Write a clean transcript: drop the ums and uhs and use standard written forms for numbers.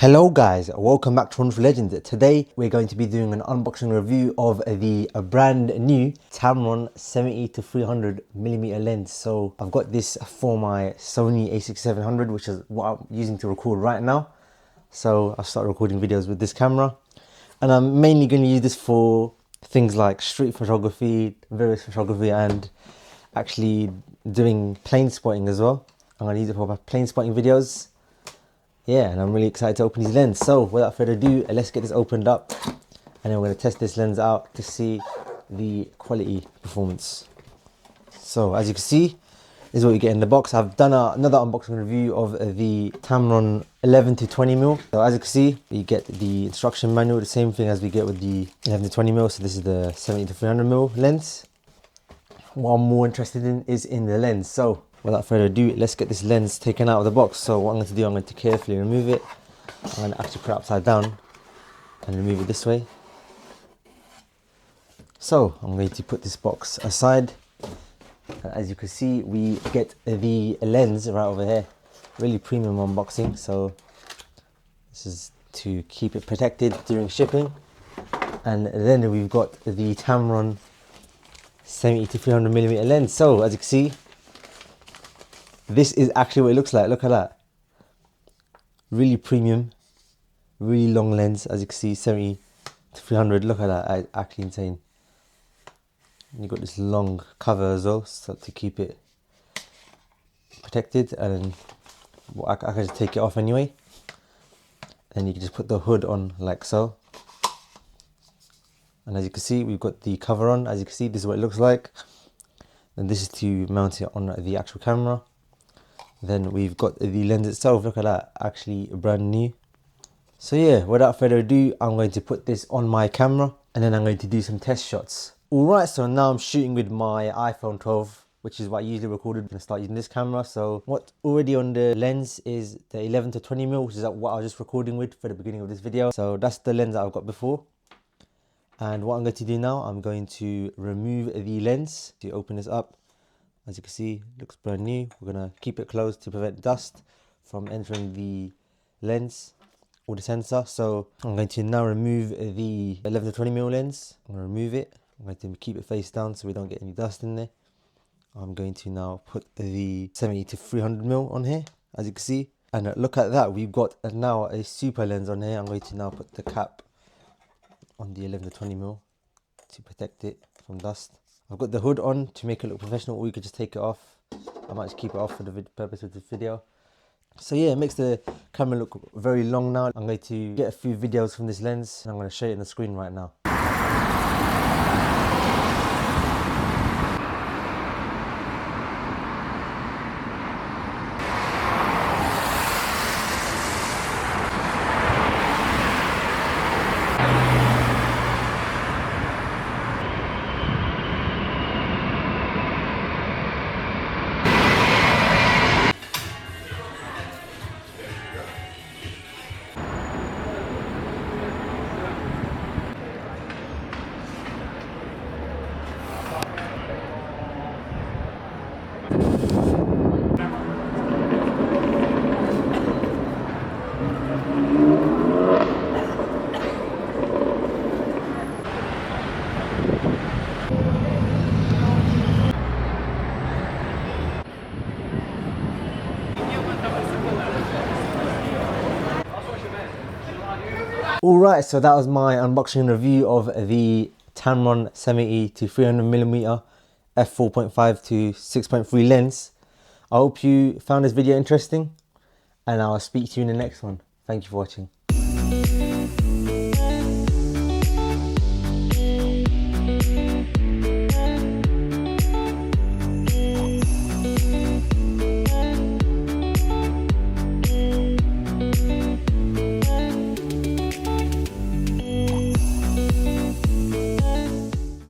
Hello guys, welcome back to Wonderful Legends. Today we're going to be doing an unboxing review of the brand new Tamron 70-300mm lens. So I've got this for my Sony A6700, which is what I'm using to record right now. So I'll start recording videos with this camera, and I'm mainly going to use this for things like street photography, various photography, and actually doing plane spotting as well. I'm going to use it for my plane spotting videos. Yeah, and I'm really excited to open these lenses. So without further ado, let's get this opened up, and then we're going to test this lens out to see the quality performance. So as you can see, this is what you get in the box. I've done another unboxing review of the Tamron 11-20mm. So as you can see, you get the instruction manual, the same thing as we get with the 11-20mm. So this is the 70-300mm lens. What I'm more interested in is in the lens. So without further ado, let's get this lens taken out of the box. So what I'm going to do, I'm going to carefully remove it. I'm going to actually put it upside down and remove it this way. So I'm going to put this box aside. And as you can see, we get the lens right over here. Really premium unboxing. So this is to keep it protected during shipping. And then we've got the Tamron 70-300mm lens. So as you can see, this is actually what it looks like. Look at that. Really premium, really long lens. As you can see, 70-300. Look at that. Actually insane. You've got this long cover as well, so to keep it protected. And I can just take it off anyway. And you can just put the hood on like so. And as you can see, we've got the cover on. As you can see, this is what it looks like. And this is to mount it on the actual camera. Then we've got the lens itself. Look at that, actually brand new. So yeah, without further ado, I'm going to put this on my camera, and then I'm going to do some test shots. Alright, so now I'm shooting with my iPhone 12, which is what I usually recorded. I'm going to start using this camera. So what's already on the lens is the 11-20mm, which is what I was just recording with for the beginning of this video. So that's the lens that I've got before. And what I'm going to do now, I'm going to remove the lens. To open this up, as you can see, it looks brand new. We're going to keep it closed to prevent dust from entering the lens or the sensor. So I'm going to now remove the 11-20mm lens. I'm going to remove it. I'm going to keep it face down so we don't get any dust in there. I'm going to now put the 70-300mm on here, as you can see. And look at that, we've got now a super lens on here. I'm going to now put the cap on the 11-20mm to protect it from dust. I've got the hood on to make it look professional, or you could just take it off. I might just keep it off for the purpose of this video. So yeah, it makes the camera look very long now. I'm going to get a few videos from this lens, and I'm going to show it on the screen right now. Alright, so that was my unboxing review of the Tamron 70-300mm f4.5 to 6.3 lens. I hope you found this video interesting, and I'll speak to you in the next one. Thank you for watching.